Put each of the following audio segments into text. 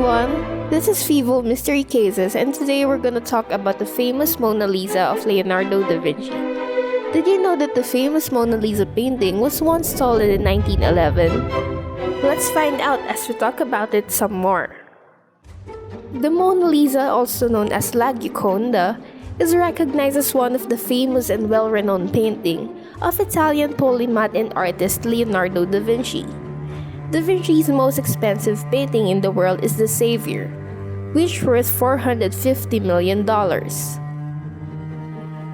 everyone, this is Vivo Mystery Cases, and today we're gonna talk about the famous Mona Lisa of Leonardo da Vinci. Did you know that the famous Mona Lisa painting was once stolen in 1911? Let's find out as we talk about it some more. The Mona Lisa, also known as La Gioconda, is recognized as one of the famous and well-renowned painting of Italian polymath and artist Leonardo da Vinci. Da Vinci's most expensive painting in the world is The Savior, which worth $450 million.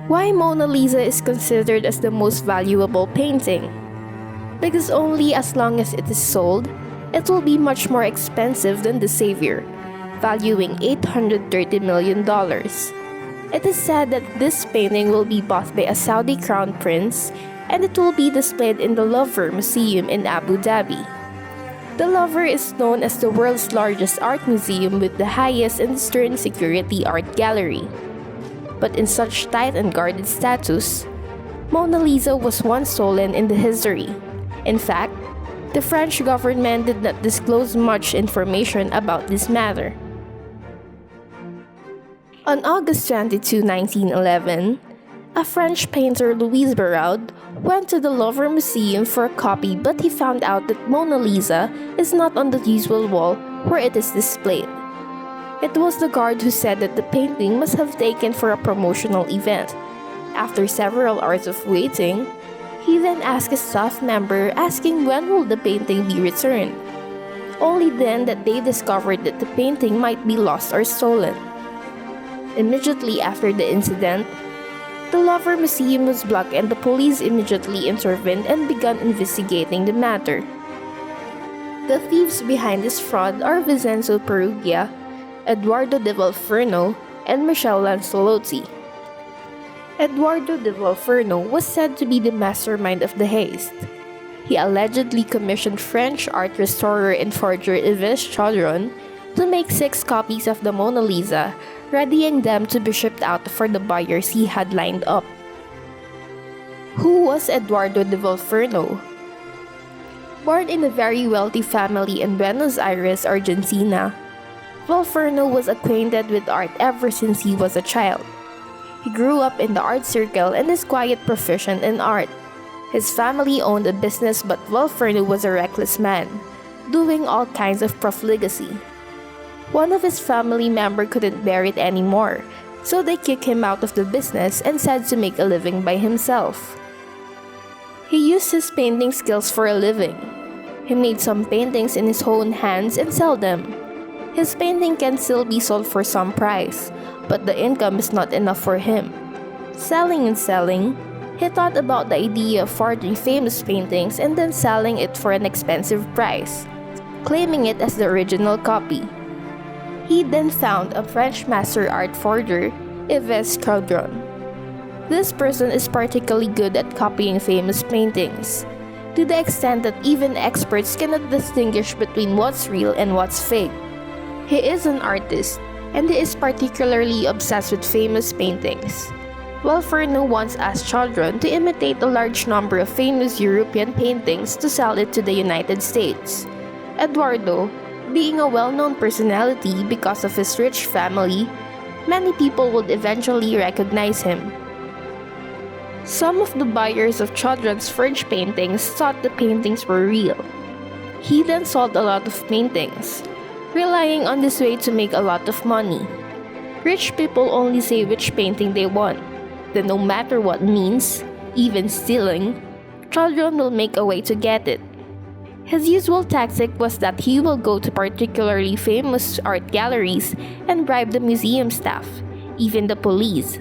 Why Mona Lisa is considered as the most valuable painting? Because only as long as it is sold, it will be much more expensive than The Savior, valuing $830 million. It is said that this painting will be bought by a Saudi crown prince, and it will be displayed in the Louvre Museum in Abu Dhabi. The Louvre is known as the world's largest art museum with the highest and stern security art gallery. But in such tight and guarded status, Mona Lisa was once stolen in the history. In fact, the French government did not disclose much information about this matter. On August 22, 1911, a French painter, Louis Barraud, went to the Louvre Museum for a copy, but he found out that Mona Lisa is not on the usual wall where it is displayed. It was the guard who said that the painting must have taken for a promotional event. After several hours of waiting, he then asked a staff member asking when will the painting be returned. Only then that they discovered that the painting might be lost or stolen. Immediately after the incident, the Louvre Museum was blocked and the police immediately intervened and began investigating the matter. The thieves behind this fraud are Vincenzo Peruggia, Eduardo de Valferno, and Michel Lancelotti. Eduardo de Valferno was said to be the mastermind of the heist. He allegedly commissioned French art restorer and forger Yves Chaudron to make 6 copies of the Mona Lisa, readying them to be shipped out for the buyers he had lined up. Who was Eduardo de Valferno? Born in a very wealthy family in Buenos Aires, Argentina, Valferno was acquainted with art ever since he was a child. He grew up in the art circle and is quite proficient in art. His family owned a business, but Valferno was a reckless man, doing all kinds of profligacy. One of his family members couldn't bear it anymore, so they kicked him out of the business and said to make a living by himself. He used his painting skills for a living. He made some paintings in his own hands and sell them. His painting can still be sold for some price, but the income is not enough for him. Selling and selling, he thought about the idea of forging famous paintings and then selling it for an expensive price, claiming it as the original copy. He then found a French master art forger, Yves Chaudron. This person is particularly good at copying famous paintings, to the extent that even experts cannot distinguish between what's real and what's fake. He is an artist, and he is particularly obsessed with famous paintings. Valferno once asked Chaudron to imitate a large number of famous European paintings to sell it to the United States. Eduardo, being a well-known personality because of his rich family, many people would eventually recognize him. Some of the buyers of Chaudron's French paintings thought the paintings were real. He then sold a lot of paintings, relying on this way to make a lot of money. Rich people only say which painting they want, then no matter what means, even stealing, Chaudron will make a way to get it. His usual tactic was that he will go to particularly famous art galleries and bribe the museum staff, even the police.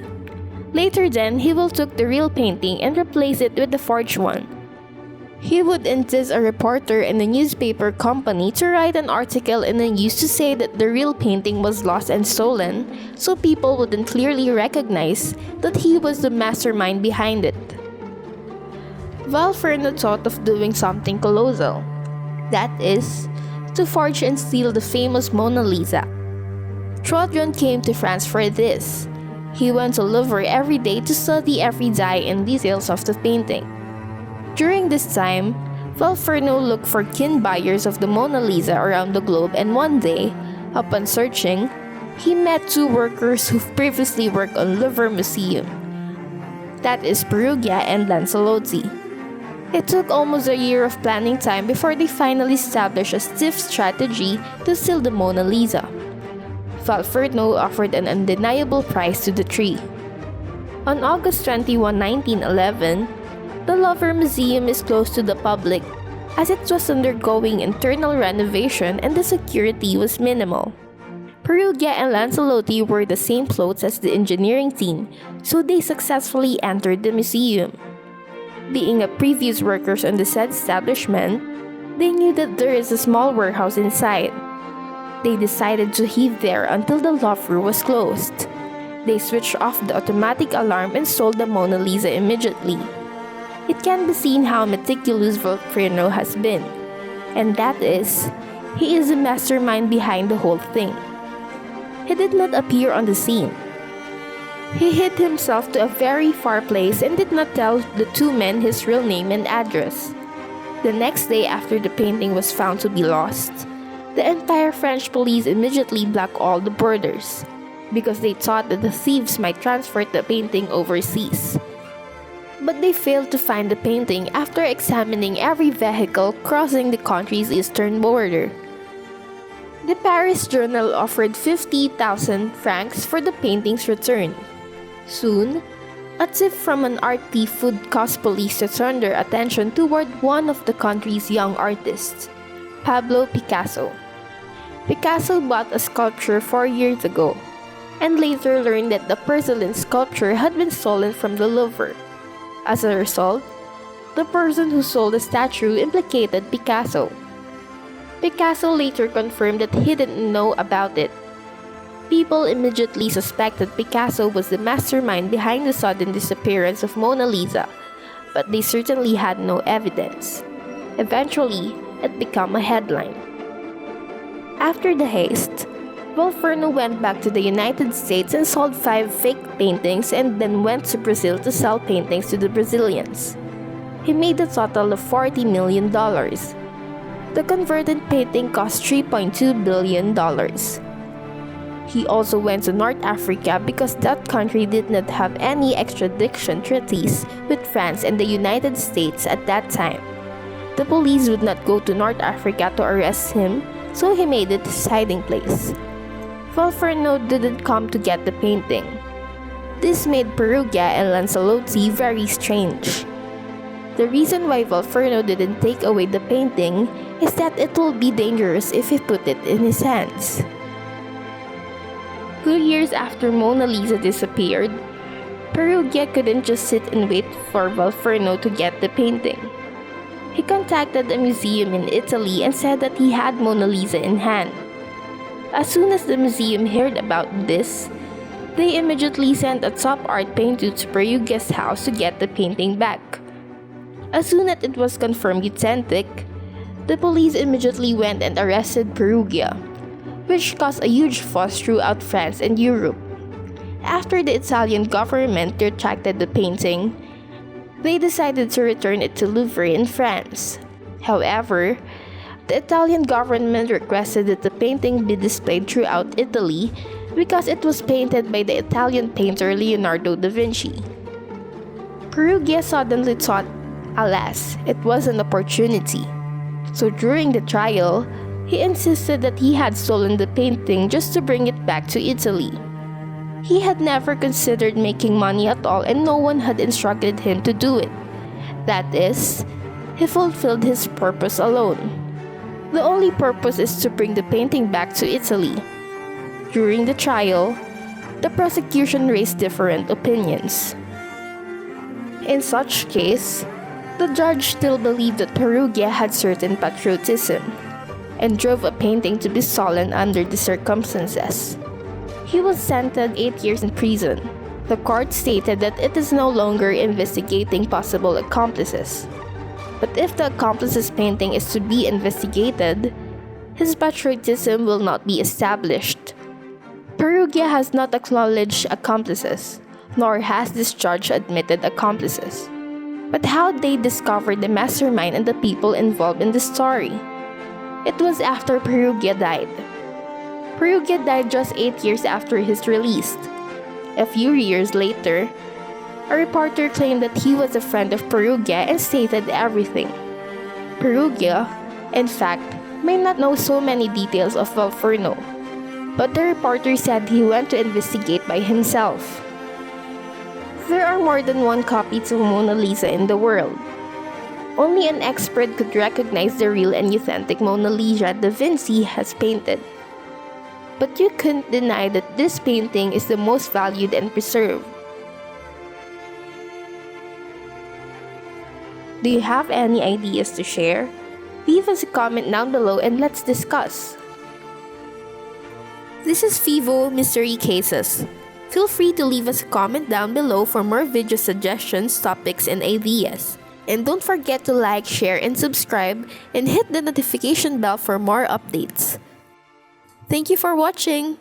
Later then, he will take the real painting and replace it with the forged one. He would enlist a reporter in a newspaper company to write an article in the news to say that the real painting was lost and stolen, so people wouldn't clearly recognize that he was the mastermind behind it. Valferno thought of doing something colossal. That is, to forge and steal the famous Mona Lisa. Chaudron came to France for this. He went to Louvre every day to study every dye and details of the painting. During this time, Valferno looked for keen buyers of the Mona Lisa around the globe, and one day, Upon searching, he met two workers who've previously worked on Louvre Museum. That is Perugia and Lancelotti. It took almost a year of planning time before they finally established a stiff strategy to steal the Mona Lisa. Valferno offered an undeniable price to the three. On August 21, 1911, the Louvre Museum is closed to the public as it was undergoing internal renovation and the security was minimal. Perugia and Lancelotti wore the same clothes as the engineering team, so they successfully entered the museum. Being a previous workers on the said establishment, they knew that there is a small warehouse inside. They decided to heave there until the Louvre was closed. They switched off the automatic alarm and stole the Mona Lisa immediately. It can be seen how meticulous Valferno has been, and that is, he is the mastermind behind the whole thing. He did not appear on the scene. He hid himself to a very far place and did not tell the two men his real name and address. The next day after the painting was found to be lost, the entire French police immediately blocked all the borders, because they thought that the thieves might transport the painting overseas. But they failed to find the painting after examining every vehicle crossing the country's eastern border. The Paris Journal offered 50,000 francs for the painting's return. Soon, a tip from an art thief would cause police to turn their attention toward one of the country's young artists, Pablo Picasso. Picasso bought a sculpture 4 years ago, and later learned that the porcelain sculpture had been stolen from the Louvre. As a result, the person who sold the statue implicated Picasso. Picasso later confirmed that he didn't know about it. People immediately suspected Picasso was the mastermind behind the sudden disappearance of Mona Lisa, but they certainly had no evidence. Eventually, it became a headline. After the heist, Valferno went back to the United States and sold 5 fake paintings and then went to Brazil to sell paintings to the Brazilians. He made a total of $40 million. The converted painting cost $3.2 billion. He also went to North Africa because that country did not have any extradition treaties with France and the United States at that time. The police would not go to North Africa to arrest him, so he made it his hiding place. Valferno didn't come to get the painting. This made Perugia and Lancelotti very strange. The reason why Valferno didn't take away the painting is that it will be dangerous if he put it in his hands. 2 years after Mona Lisa disappeared, Perugia couldn't just sit and wait for Valferno to get the painting. He contacted a museum in Italy and said that he had Mona Lisa in hand. As soon as the museum heard about this, they immediately sent a top art painter to Perugia's house to get the painting back. As soon as it was confirmed authentic, the police immediately went and arrested Perugia, which caused a huge fuss throughout France and Europe. After the Italian government retracted the painting, they decided to return it to Louvre in France. However, the Italian government requested that the painting be displayed throughout Italy because it was painted by the Italian painter Leonardo da Vinci. Perugia suddenly thought, alas, it was an opportunity. So during the trial, he insisted that he had stolen the painting just to bring it back to Italy. He had never considered making money at all and no one had instructed him to do it. That is, he fulfilled his purpose alone. The only purpose is to bring the painting back to Italy. During the trial, the prosecution raised different opinions. In such case, the judge still believed that Perugia had certain patriotism and drove a painting to be stolen under the circumstances. He was sentenced 8 years in prison. The court stated that it is no longer investigating possible accomplices. But if the accomplice's painting is to be investigated, his patriotism will not be established. Perugia has not acknowledged accomplices, nor has this judge admitted accomplices. But how they discovered the mastermind and the people involved in the story? It was after Perugia died. Perugia died just 8 years after his release. A few years later, a reporter claimed that he was a friend of Perugia and stated everything. Perugia, in fact, may not know so many details of Valferno, but the reporter said he went to investigate by himself. There are more than one copy to Mona Lisa in the world. Only an expert could recognize the real and authentic Mona Lisa Da Vinci has painted. But you couldn't deny that this painting is the most valued and preserved. Do you have any ideas to share? Leave us a comment down below and let's discuss. This is Fivo Mystery Cases. Feel free to leave us a comment down below for more video suggestions, topics, and ideas. And don't forget to like, share, and subscribe, and hit the notification bell for more updates. Thank you for watching!